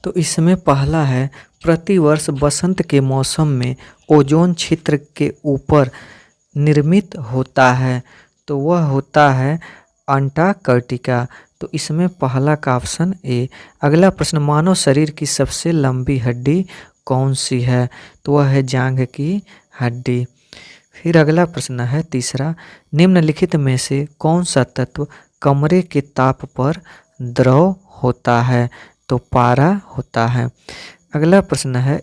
तो इसमें पहला है, प्रतिवर्ष बसंत के मौसम में ओजोन क्षेत्र के ऊपर निर्मित होता है, तो वह होता है अंटार्कटिका। तो इसमें पहला का ऑप्शन ए। अगला प्रश्न, मानव शरीर की सबसे लंबी हड्डी कौन सी है? तो वह है जांघ की हड्डी। फिर अगला प्रश्न है तीसरा, निम्नलिखित में से कौन सा तत्व कमरे के ताप पर द्रव होता है? तो पारा होता है। अगला प्रश्न है,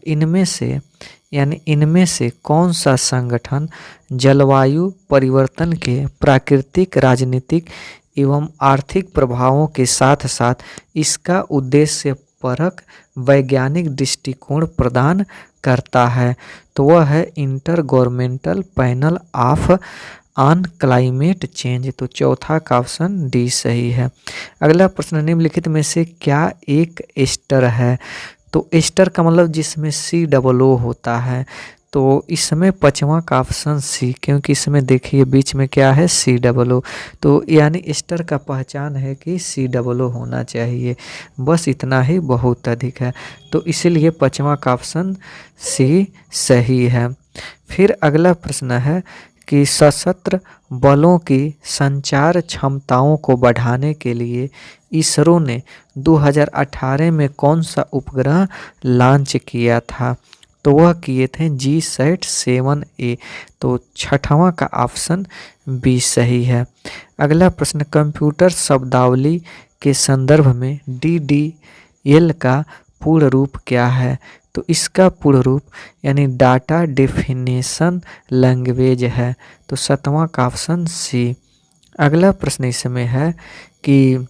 इनमें से कौन सा संगठन जलवायु परिवर्तन के प्राकृतिक, राजनीतिक एवं आर्थिक प्रभावों के साथ साथ इसका उद्देश्यपरक वैज्ञानिक दृष्टिकोण प्रदान करता है? तो वह है inter governmental panel of on climate change. तो चौथा का ऑप्शन डी सही है। अगला प्रश्न, निम्नलिखित में से क्या एक एस्टर है? तो एस्टर का मतलब जिसमें COO होता है, तो इसमें पांचवा का ऑप्शन सी, क्योंकि इसमें देखिए बीच में क्या है COO, तो यानी एस्टर का पहचान है कि COO होना चाहिए, बस इतना ही बहुत अधिक है, तो इसीलिए पांचवा का ऑप्शन सी सही है। फिर अगला प्रश्न है कि सशस्त्र बलों की संचार क्षमताओं को बढ़ाने के लिए इसरो ने 2018 में कौन सा उपग्रह लॉन्च किया था? तो वह किए थे GSAT-7A। तो छठवां का ऑप्शन बी सही है। अगला प्रश्न, कंप्यूटर शब्दावली के संदर्भ में DDL का पूर्ण रूप क्या है? तो इसका पूर्ण रूप यानी डाटा डेफिनेशन लैंग्वेज है। तो सातवां का ऑप्शन सी। अगला प्रश्न इसमें है कि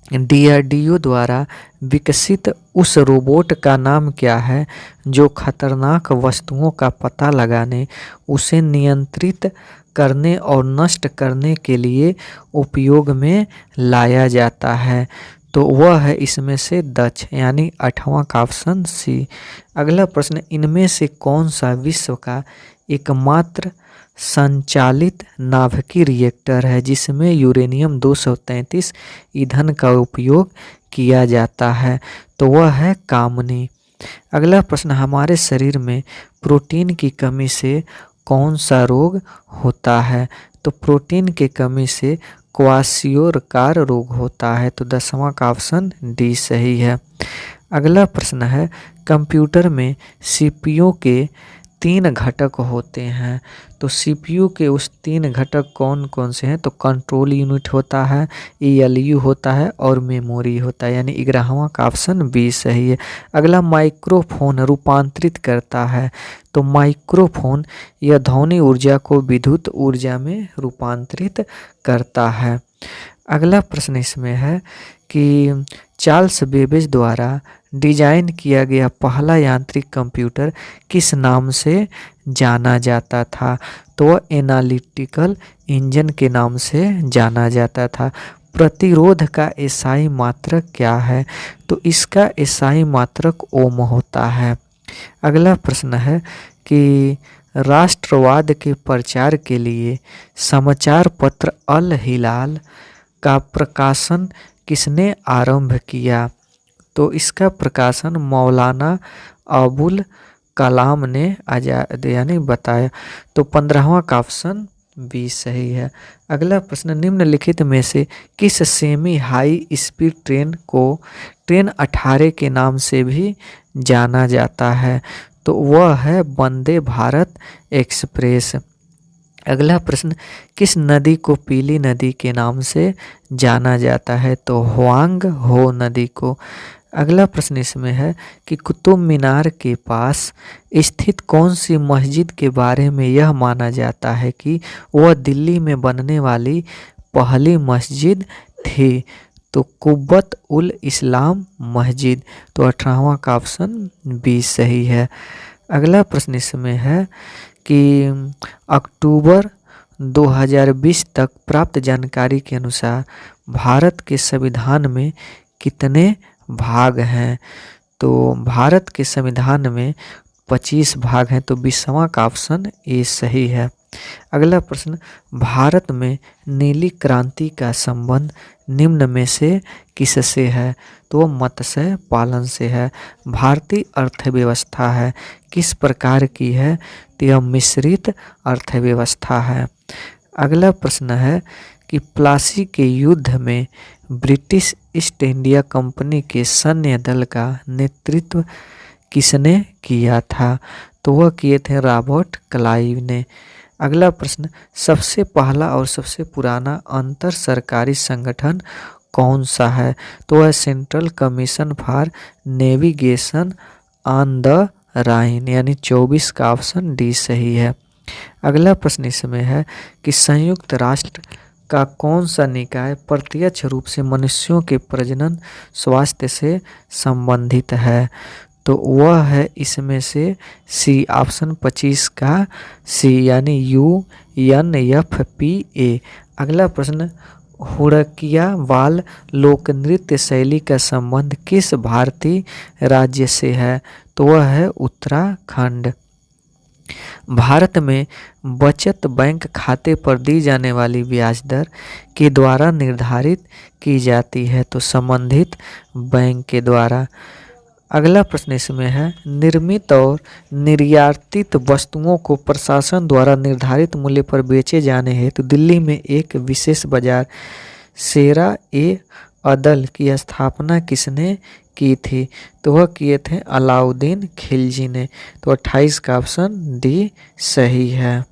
DRDO द्वारा विकसित उस रोबोट का नाम क्या है जो खतरनाक वस्तुओं का पता लगाने, उसे नियंत्रित करने और नष्ट करने के लिए उपयोग में लाया जाता है? तो वह है इसमें से दक्ष, यानी आठवां का ऑप्शन सी। अगला प्रश्न, इनमें से कौन सा विश्व का एकमात्र संचालित नाभिकीय रिएक्टर है जिसमें यूरेनियम 233 ईंधन का उपयोग किया जाता है? तो वह है कामनी। अगला प्रश्न, हमारे शरीर में प्रोटीन की कमी से कौन सा रोग होता है? तो प्रोटीन की कमी से क्वाशियोरकार रोग होता है। तो 10वां का ऑप्शन डी सही है। अगला प्रश्न है, कंप्यूटर में CPU के 3 घटक होते हैं, तो CPU के उस 3 घटक कौन कौन से हैं? तो कंट्रोल यूनिट होता है, ALU होता है और मेमोरी होता है, यानी 11वां का ऑप्शन बी सही है। अगला, माइक्रोफोन रूपांतरित करता है, तो माइक्रोफोन यह ध्वनि ऊर्जा को विद्युत ऊर्जा में रूपांतरित करता है। अगला प्रश्न इसमें है कि चार्ल्स बेबेज द्वारा डिजाइन किया गया पहला यांत्रिक कंप्यूटर किस नाम से जाना जाता था? तो वह एनालिटिकल इंजन के नाम से जाना जाता था। प्रतिरोध का SI मात्रक क्या है? तो इसका SI मात्रक ओम होता है। अगला प्रश्न है कि राष्ट्रवाद के प्रचार के लिए समाचार पत्र अल हिलाल का प्रकाशन किसने आरंभ किया? तो इसका प्रकाशन मौलाना अबुल कलाम ने आजाद यानी बताया। तो 15वां का ऑप्शन बी सही है। अगला प्रश्न, निम्नलिखित में से किस सेमी हाई स्पीड ट्रेन को ट्रेन 18 के नाम से भी जाना जाता है? तो वह है वंदे भारत एक्सप्रेस। अगला प्रश्न, किस नदी को पीली नदी के नाम से जाना जाता है? तो हुआंग हो नदी को। अगला प्रश्न इसमें है कि कुतुब मीनार के पास स्थित कौन सी मस्जिद के बारे में यह माना जाता है कि वह दिल्ली में बनने वाली पहली मस्जिद थी? तो कुब्बत उल इस्लाम मस्जिद। तो 18वां का ऑप्शन बी सही है। अगला प्रश्न इसमें है कि अक्टूबर 2020 तक प्राप्त जानकारी के अनुसार भारत के संविधान में कितने भाग हैं? तो भारत के संविधान में 25 भाग हैं, तो 20वां का ऑप्शन ए सही है। अगला प्रश्न, भारत में नीली क्रांति का संबंध निम्न में से किससे है? तो वो मत्स्य पालन से है। भारतीय अर्थव्यवस्था है किस प्रकार की है? तो यह मिश्रित अर्थव्यवस्था है। अगला प्रश्न है कि प्लासी के युद्ध में ब्रिटिश ईस्ट इंडिया कंपनी के सैन्य दल का नेतृत्व किसने किया था? तो वह किए थे रॉबर्ट क्लाइव ने। अगला प्रश्न, सबसे पहला और सबसे पुराना अंतर सरकारी संगठन कौन सा है? तो वह central commission for navigation on the Rhine, यानी 24 का ऑप्शन डी सही है। अगला प्रश्न इसमें है कि संयुक्त राष्ट्र का कौन सा निकाय प्रत्यक्ष रूप से मनुष्यों के प्रजनन स्वास्थ्य से संबंधित है? तो वह है इसमें से सी, ऑप्शन 25 का सी, यानी UNFPA। अगला प्रश्न, हुड़किया बाल लोक नृत्य शैली का संबंध किस भारतीय राज्य से है? तो वह है उत्तराखंड। भारत में बचत बैंक खाते पर दी जाने वाली ब्याज दर के द्वारा निर्धारित की जाती है? तो संबंधित बैंक के द्वारा। अगला प्रश्न इसमें है, निर्मित और निर्यातित वस्तुओं को प्रशासन द्वारा निर्धारित मूल्य पर बेचे जाने हेतु दिल्ली में एक विशेष बाजार शेरा ए अदल की स्थापना किसने की थी? तो वह किए थे अलाउद्दीन खिलजी ने। तो 28 का ऑप्शन डी सही है।